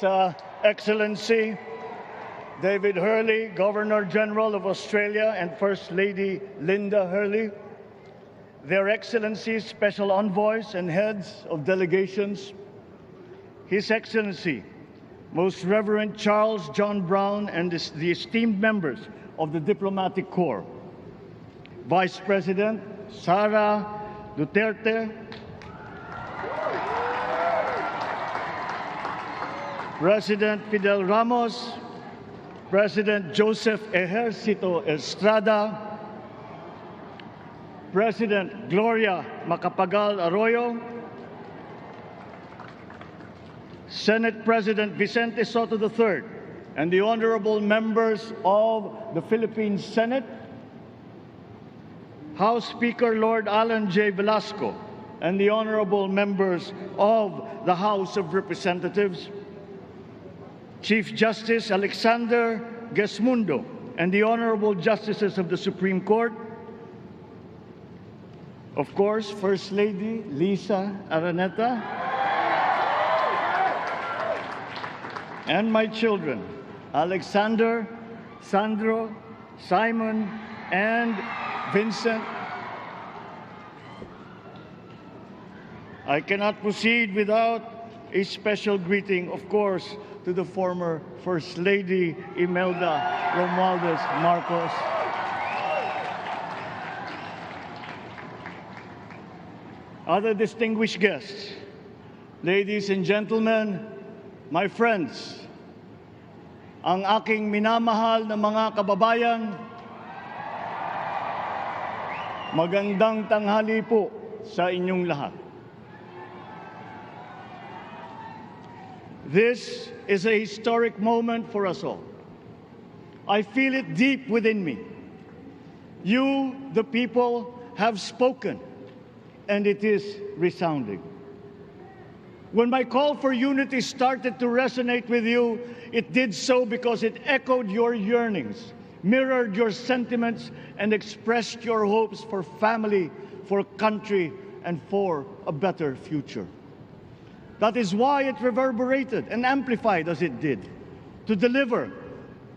His Excellency David Hurley, Governor General of Australia, and First Lady Linda Hurley, Their Excellencies, Special Envoys, and Heads of Delegations, His Excellency, Most Reverend Charles John Brown, and the esteemed members of the Diplomatic Corps, Vice President Sara Duterte, President Fidel Ramos, President Joseph Ejercito Estrada, President Gloria Macapagal Arroyo, Senate President Vicente Soto III, and the honorable members of the Philippine Senate, House Speaker Lord Alan J. Velasco, and the honorable members of the House of Representatives, Chief Justice Alexander Gesmundo, and the honorable justices of the Supreme Court, of course, First Lady Lisa Araneta, and my children, Alexander, Sandro, Simon, and Vincent. I cannot proceed without a special greeting, of course, to the former First Lady Imelda Romualdez Marcos. Other distinguished guests, ladies and gentlemen, my friends, ang aking minamahal na mga kababayan, magandang tanghali po sa inyong lahat. This is a historic moment for us all. I feel it deep within me. You, the people, have spoken, and it is resounding. When my call for unity started to resonate with you, it did so because it echoed your yearnings, mirrored your sentiments, and expressed your hopes for family, for country, and for a better future. That is why it reverberated and amplified as it did, to deliver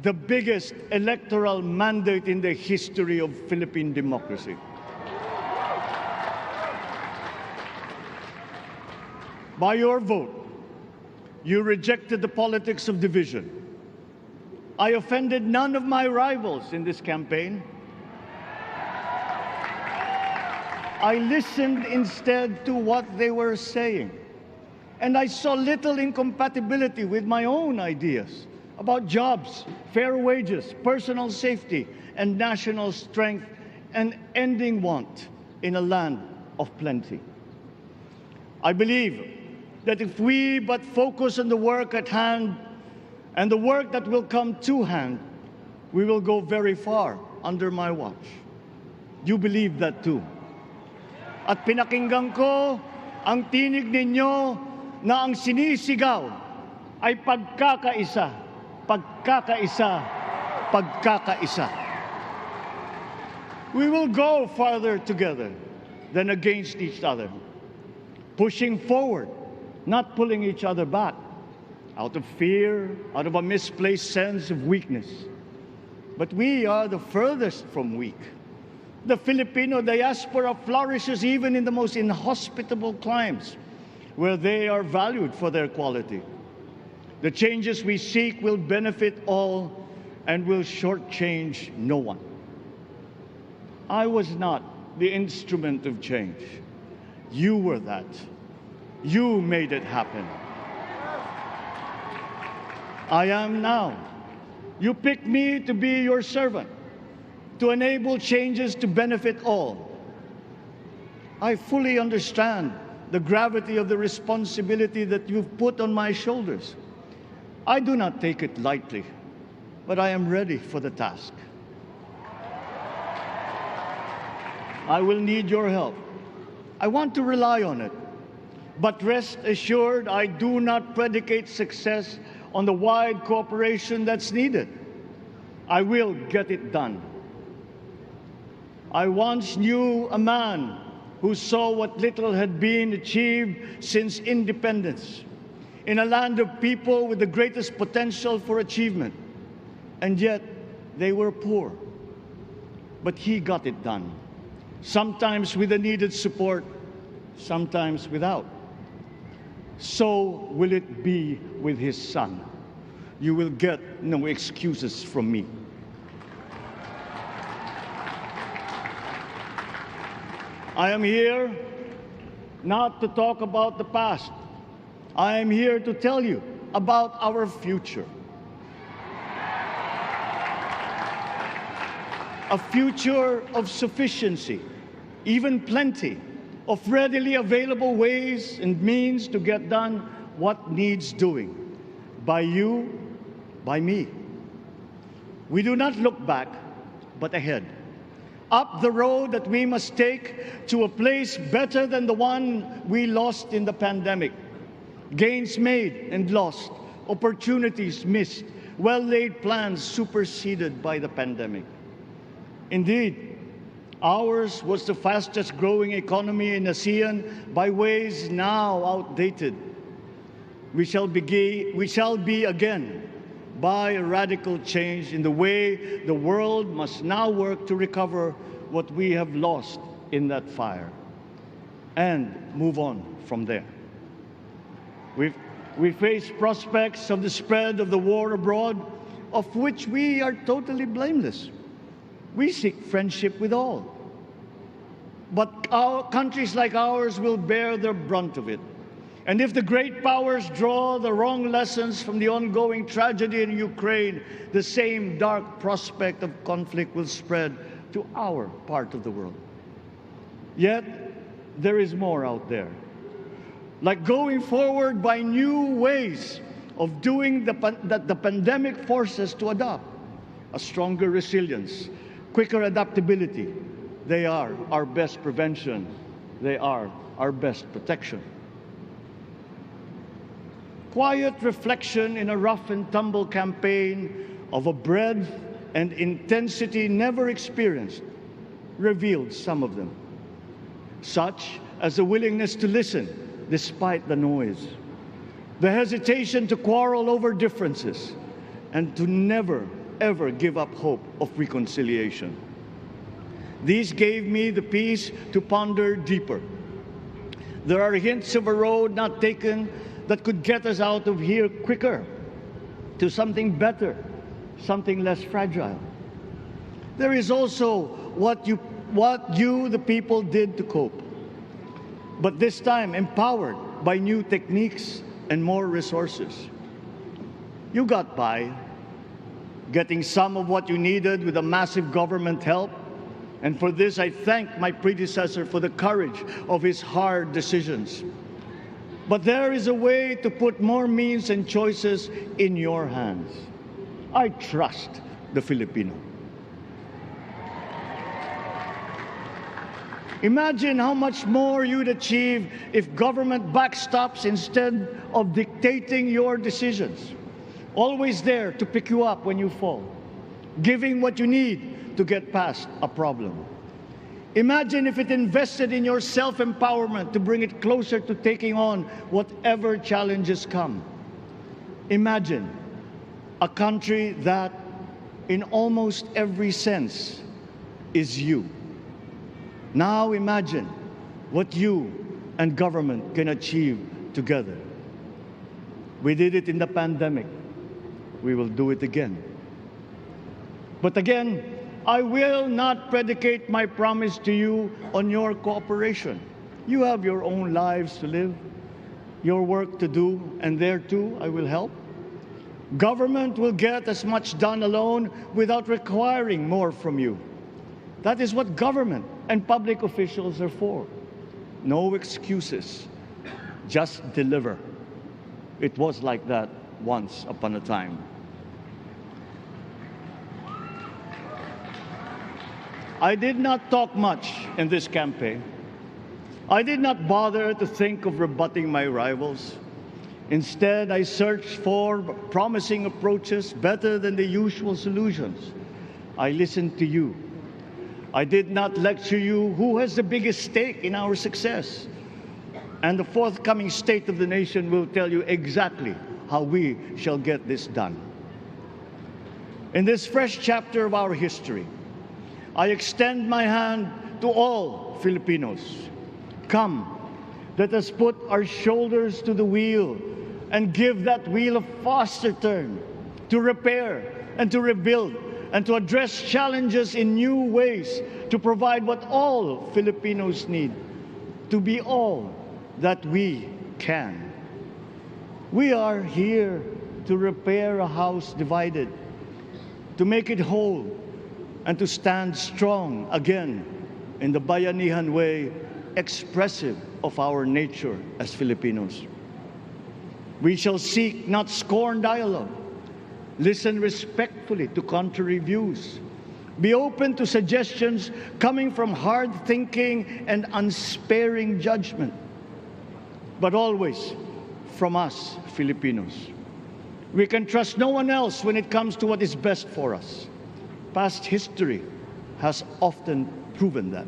the biggest electoral mandate in the history of Philippine democracy. By your vote, you rejected the politics of division. I offended none of my rivals in this campaign. I listened instead to what they were saying. And I saw little incompatibility with my own ideas about jobs, fair wages, personal safety, and national strength, and ending want in a land of plenty. I believe that if we but focus on the work at hand and the work that will come to hand, we will go very far under my watch. You believe that too. At pinakinggan ko ang tinig ninyo na ang sinisigaw ay pagkakaisa, pagkakaisa, pagkakaisa. We will go farther together than against each other, pushing forward, not pulling each other back, out of fear, out of a misplaced sense of weakness. But we are the furthest from weak. The Filipino diaspora flourishes even in the most inhospitable climes, where they are valued for their quality. The changes we seek will benefit all and will shortchange no one. I was not the instrument of change. You were that. You made it happen. I am now. You picked me to be your servant, to enable changes to benefit all. I fully understand the gravity of the responsibility that you've put on my shoulders. I do not take it lightly, but I am ready for the task. I will need your help. I want to rely on it. But rest assured, I do not predicate success on the wide cooperation that's needed. I will get it done. I once knew a man who saw what little had been achieved since independence. in a land of people with the greatest potential for achievement. And yet, they were poor. But he got it done, sometimes with the needed support, sometimes without. So will it be with his son. You will get no excuses from me. I am here not to talk about the past. I am here to tell you about our future. A future of sufficiency, even plenty, of readily available ways and means to get done what needs doing, by you, by me. We do not look back, but ahead, up the road that we must take to a place better than the one we lost in the pandemic. Gains made and lost, opportunities missed, well-laid plans superseded by the pandemic. Indeed, ours was the fastest growing economy in ASEAN by ways now outdated. We shall be again by a radical change in the way the world must now work to recover what we have lost in that fire and move on from there. We face prospects of the spread of the war abroad, of which we are totally blameless. We seek friendship with all. But countries like ours will bear the brunt of it. And if the great powers draw the wrong lessons from the ongoing tragedy in Ukraine, the same dark prospect of conflict will spread to our part of the world. Yet, there is more out there. Like going forward by new ways of doing that the pandemic forces to adopt. A stronger resilience, quicker adaptability. They are our best prevention. They are our best protection. Quiet reflection in a rough and tumble campaign of a breadth and intensity never experienced revealed some of them, such as the willingness to listen despite the noise, the hesitation to quarrel over differences, and to never, ever give up hope of reconciliation. These gave me the peace to ponder deeper. There are hints of a road not taken that could get us out of here quicker, to something better, something less fragile. There is also what you, the people, did to cope, but this time empowered by new techniques and more resources. You got by, getting some of what you needed with a massive government help, and for this I thank my predecessor for the courage of his hard decisions. But there is a way to put more means and choices in your hands. I trust the Filipino. Imagine how much more you'd achieve if government backstops instead of dictating your decisions. Always there to pick you up when you fall, giving what you need to get past a problem. Imagine if it invested in your self-empowerment to bring it closer to taking on whatever challenges come. Imagine a country that, in almost every sense, is you. Now imagine what you and government can achieve together. We did it in the pandemic. We will do it again. But again, I will not predicate my promise to you on your cooperation. You have your own lives to live, your work to do, and there too I will help. Government will get as much done alone without requiring more from you. That is what government and public officials are for. No excuses, just deliver. It was like that once upon a time. I did not talk much in this campaign. I did not bother to think of rebutting my rivals. Instead, I searched for promising approaches better than the usual solutions. I listened to you. I did not lecture you who has the biggest stake in our success. And the forthcoming State of the Nation will tell you exactly how we shall get this done. In this fresh chapter of our history, I extend my hand to all Filipinos. Come, let us put our shoulders to the wheel and give that wheel a faster turn to repair and to rebuild and to address challenges in new ways, to provide what all Filipinos need, to be all that we can. We are here to repair a house divided, to make it whole, and to stand strong again in the Bayanihan way, expressive of our nature as Filipinos. We shall seek, not scorn, dialogue. Listen respectfully to contrary views. Be open to suggestions coming from hard thinking and unsparing judgment. But always from us, Filipinos. We can trust no one else when it comes to what is best for us. Past history has often proven that.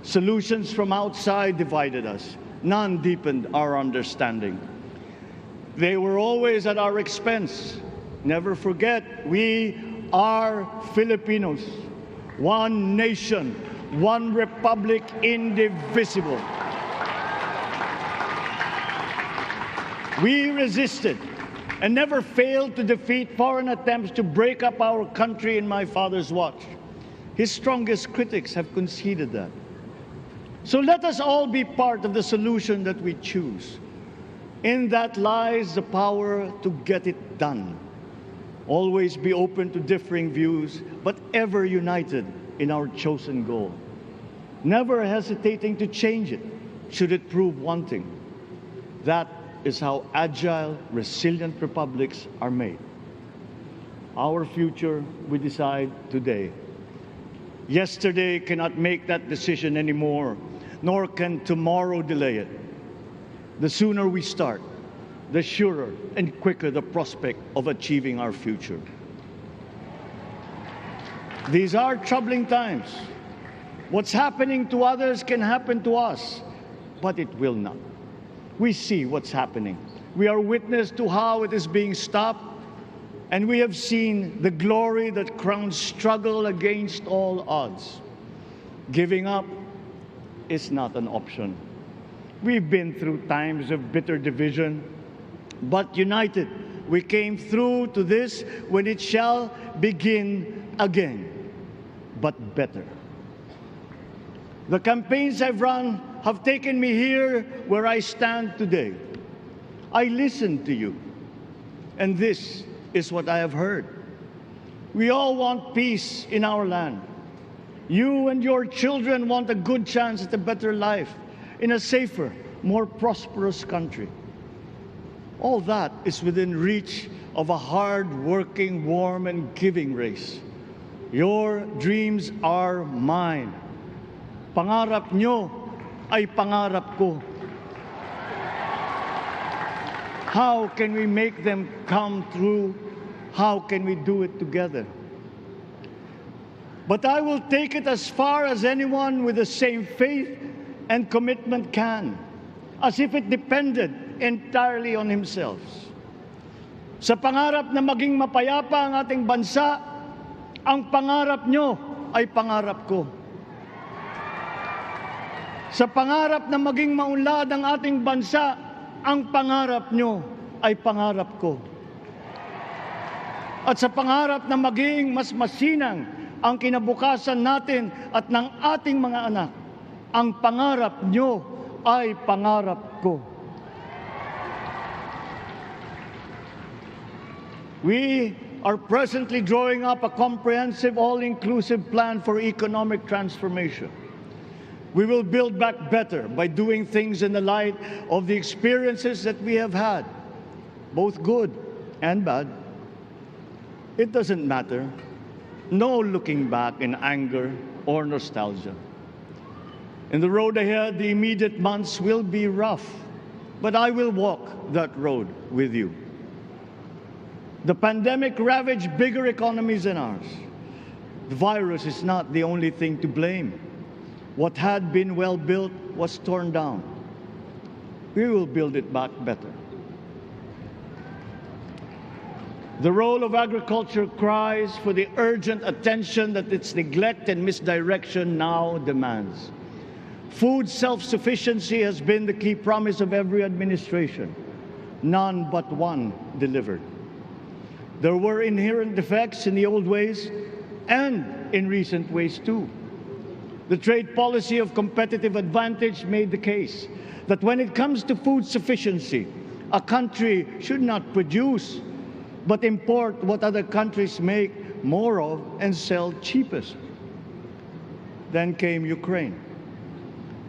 Solutions from outside divided us. None deepened our understanding. They were always at our expense. Never forget, we are Filipinos. One nation, one republic, indivisible. We resisted and never failed to defeat foreign attempts to break up our country in my father's watch. His strongest critics have conceded that. So let us all be part of the solution that we choose. In that lies the power to get it done. Always be open to differing views, but ever united in our chosen goal. Never hesitating to change it, should it prove wanting. That is how agile, resilient republics are made. Our future we decide today. Yesterday cannot make that decision anymore, nor can tomorrow delay it. The sooner we start, the surer and quicker the prospect of achieving our future. These are troubling times. What's happening to others can happen to us, but it will not. We see what's happening. We are witness to how it is being stopped, and we have seen the glory that crowns struggle against all odds. Giving up is not an option. We've been through times of bitter division, but united, we came through to this when it shall begin again, but better. The campaigns I've run have taken me here where I stand today. I listened to you, and this is what I have heard. We all want peace in our land. You and your children want a good chance at a better life in a safer, more prosperous country. All that is within reach of a hard-working, warm, and giving race. Your dreams are mine. Pangarap nyo ay pangarap ko. How can we make them come true? How can we do it together? But I will take it as far as anyone with the same faith and commitment can, as if it depended entirely on himself. Sa pangarap na maging mapayapa ang ating bansa, ang pangarap nyo ay pangarap ko. Sa pangarap na maging maunlad ang ating bansa, ang pangarap nyo ay pangarap ko. At sa pangarap na maging mas masinang ang kinabukasan natin at ng ating mga anak, ang pangarap nyo ay pangarap ko. We are presently drawing up a comprehensive, all-inclusive plan for economic transformation. We will build back better by doing things in the light of the experiences that we have had, both good and bad. It doesn't matter. No looking back in anger or nostalgia. In the road ahead, the immediate months will be rough, but I will walk that road with you. The pandemic ravaged bigger economies than ours. The virus is not the only thing to blame. What had been well built was torn down. we will build it back better. The role of agriculture cries for the urgent attention that its neglect and misdirection now demands. Food self-sufficiency has been the key promise of every administration. None but one delivered. There were inherent defects in the old ways and in recent ways too. The trade policy of competitive advantage made the case that when it comes to food sufficiency, a country should not produce but import what other countries make more of and sell cheapest. Then came Ukraine.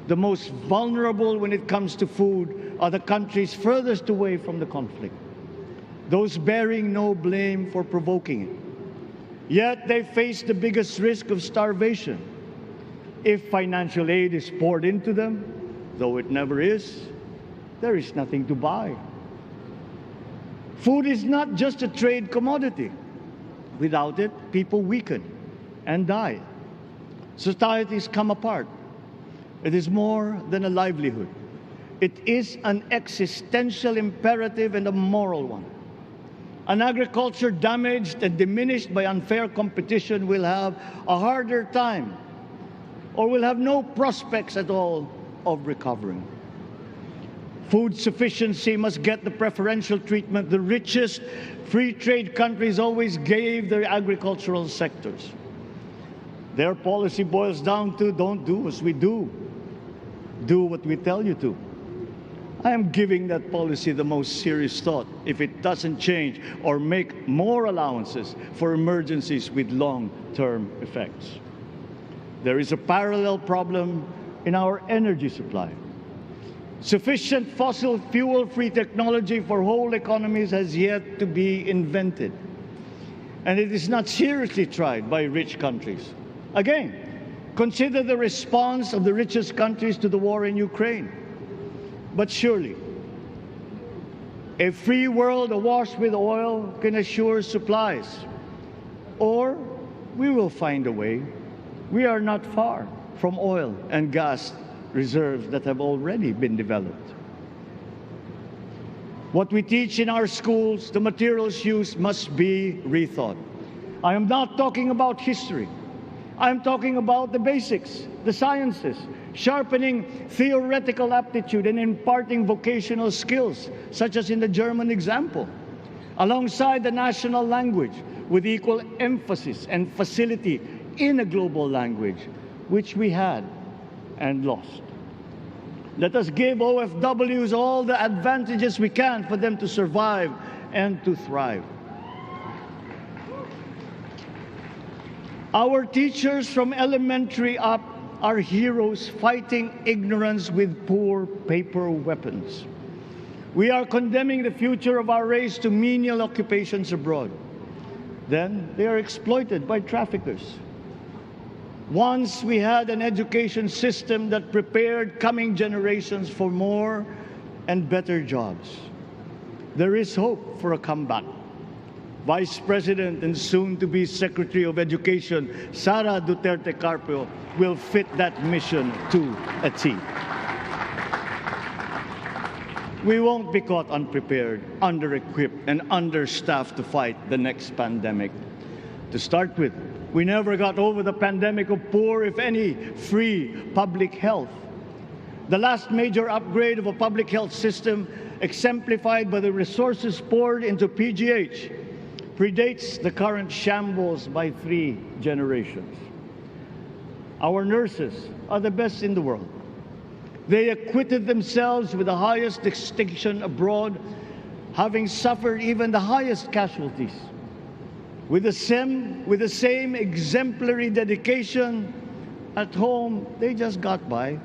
The most vulnerable when it comes to food are the countries furthest away from the conflict, those bearing no blame for provoking it. Yet they face the biggest risk of starvation. If financial aid is poured into them, though it never is, there is nothing to buy. Food is not just a trade commodity. Without it, people weaken and die. Societies come apart. It is more than a livelihood. It is an existential imperative and a moral one. An agriculture damaged and diminished by unfair competition will have a harder time or will have no prospects at all of recovering. Food sufficiency must get the preferential treatment the richest free trade countries always gave their agricultural sectors. Their policy boils down to don't do as we do. Do what we tell you to. I am giving that policy the most serious thought if it doesn't change or make more allowances for emergencies with long-term effects. There is a parallel problem in our energy supply. Sufficient fossil fuel-free technology for whole economies has yet to be invented. And it is not seriously tried by rich countries. Again, consider the response of the richest countries to the war in Ukraine. But surely, a free world awash with oil can assure supplies. Or we will find a way. We are not far from oil and gas reserves that have already been developed. What we teach in our schools, the materials used must be rethought. I am not talking about history. I am talking about the basics, the sciences, sharpening theoretical aptitude and imparting vocational skills, such as in the German example, alongside the national language with equal emphasis and facility in a global language, which we had and lost. Let us give OFWs all the advantages we can for them to survive and to thrive. Our teachers from elementary up are heroes fighting ignorance with poor paper weapons. We are condemning the future of our race to menial occupations abroad. Then they are exploited by traffickers. Once we had an education system that prepared coming generations for more and better jobs. There is hope for a comeback. Vice President and soon-to-be Secretary of Education, Sara Duterte Carpio, will fit that mission to a T. We won't be caught unprepared, under-equipped, and understaffed to fight the next pandemic. To start with, we never got over the pandemic of poor, if any, free public health. The last major upgrade of a public health system, exemplified by the resources poured into PGH, predates the current shambles by 3 generations. Our nurses are the best in the world. They acquitted themselves with the highest distinction abroad, having suffered even the highest casualties. With the same exemplary dedication, at home, they just got by.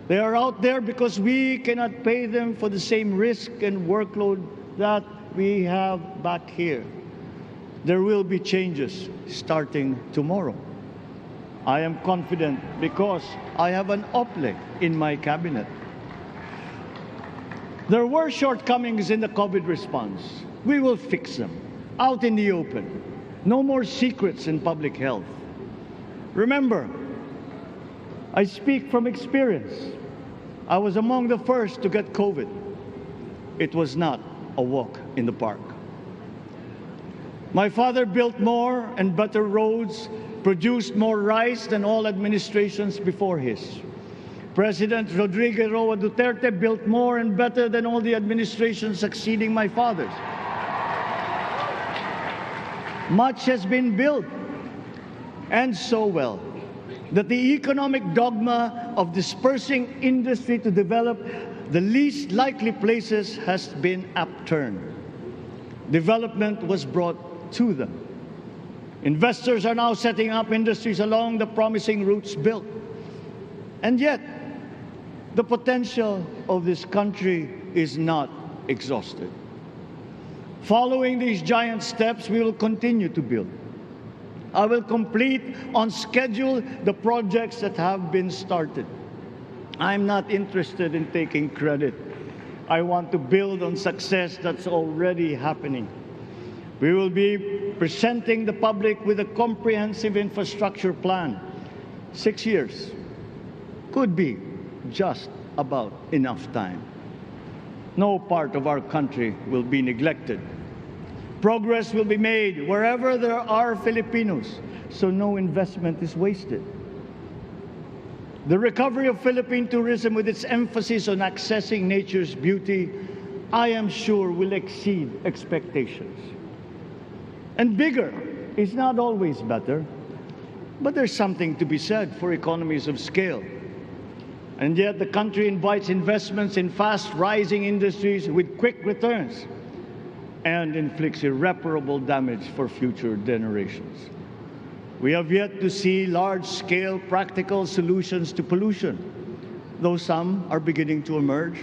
They are out there because we cannot pay them for the same risk and workload that we have back here. There will be changes starting tomorrow. I am confident because I have an OPLE in my cabinet. There were shortcomings in the COVID response. We will fix them out in the open. No more secrets in public health. Remember, I speak from experience. I was among the first to get COVID. It was not a walk in the park. My father built more and better roads, produced more rice than all administrations before his. President Rodrigo Roa Duterte built more and better than all the administrations succeeding my father's. Much has been built, and so well, that the economic dogma of dispersing industry to develop the least likely places has been upturned. Development was brought to them. Investors are now setting up industries along the promising routes built. And yet, the potential of this country is not exhausted. Following these giant steps, we will continue to build. I will complete on schedule the projects that have been started. I'm not interested in taking credit. I want to build on success that's already happening. We will be presenting the public with a comprehensive infrastructure plan. 6 years could be just about enough time. No part of our country will be neglected. Progress will be made wherever there are Filipinos, so no investment is wasted. The recovery of Philippine tourism, with its emphasis on accessing nature's beauty, I am sure will exceed expectations. And bigger is not always better, but there's something to be said for economies of scale. And yet the country invites investments in fast-rising industries with quick returns and inflicts irreparable damage for future generations. We have yet to see large-scale practical solutions to pollution, though some are beginning to emerge.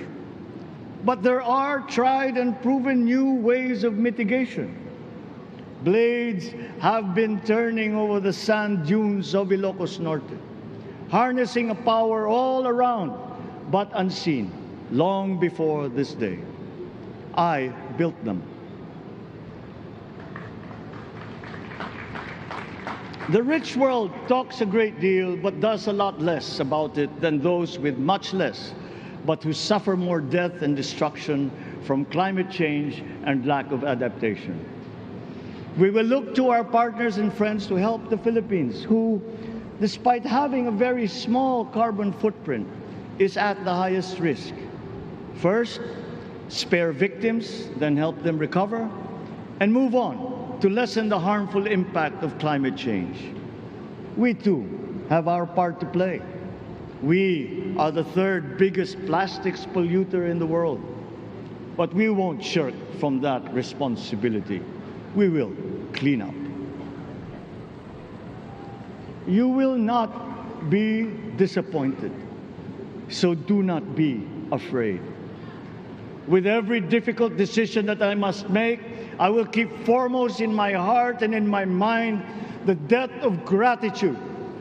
But there are tried and proven new ways of mitigation. Blades have been turning over the sand dunes of Ilocos Norte, harnessing a power all around but unseen long before this day. I built them. The rich world talks a great deal but does a lot less about it than those with much less, but who suffer more death and destruction from climate change and lack of adaptation. We will look to our partners and friends to help the Philippines, who, despite having a very small carbon footprint, is at the highest risk. First, spare victims, then help them recover, and move on to lessen the harmful impact of climate change. We too have our part to play. We are the third biggest plastics polluter in the world, but we won't shirk from that responsibility. We will clean up. You will not be disappointed, so do not be afraid. With every difficult decision that I must make, I will keep foremost in my heart and in my mind the debt of gratitude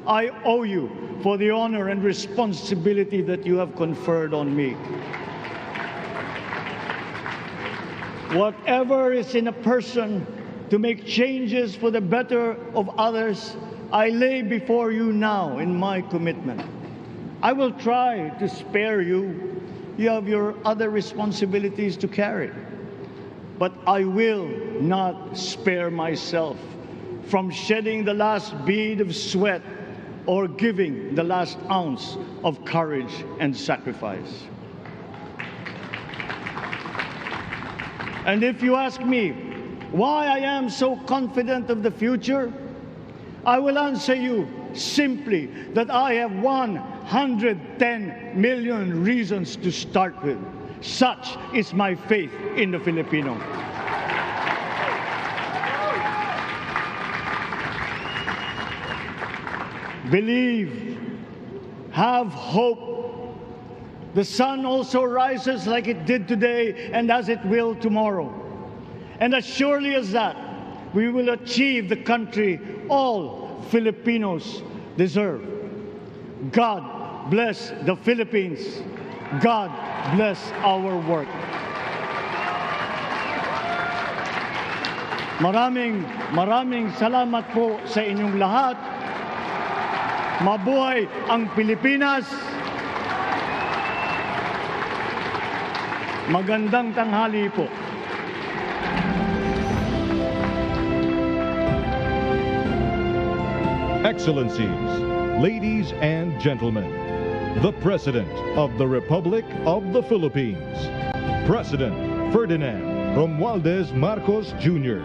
I owe you for the honor and responsibility that you have conferred on me. Whatever is in a person to make changes for the better of others, I lay before you now in my commitment. I will try to spare you. You have your other responsibilities to carry. But I will not spare myself from shedding the last bead of sweat or giving the last ounce of courage and sacrifice. And if you ask me why I am so confident of the future, I will answer you simply that I have 110 million reasons to start with. Such is my faith in the Filipino. Believe, have hope. The sun also rises like it did today and as it will tomorrow. And as surely as that, we will achieve the country all Filipinos deserve. God bless the Philippines. God bless our work. Maraming salamat po sa inyong lahat. Mabuhay ang Pilipinas. Magandang tanghali po. Excellencies, ladies and gentlemen, the President of the Republic of the Philippines, President Ferdinand Romualdez Marcos Jr.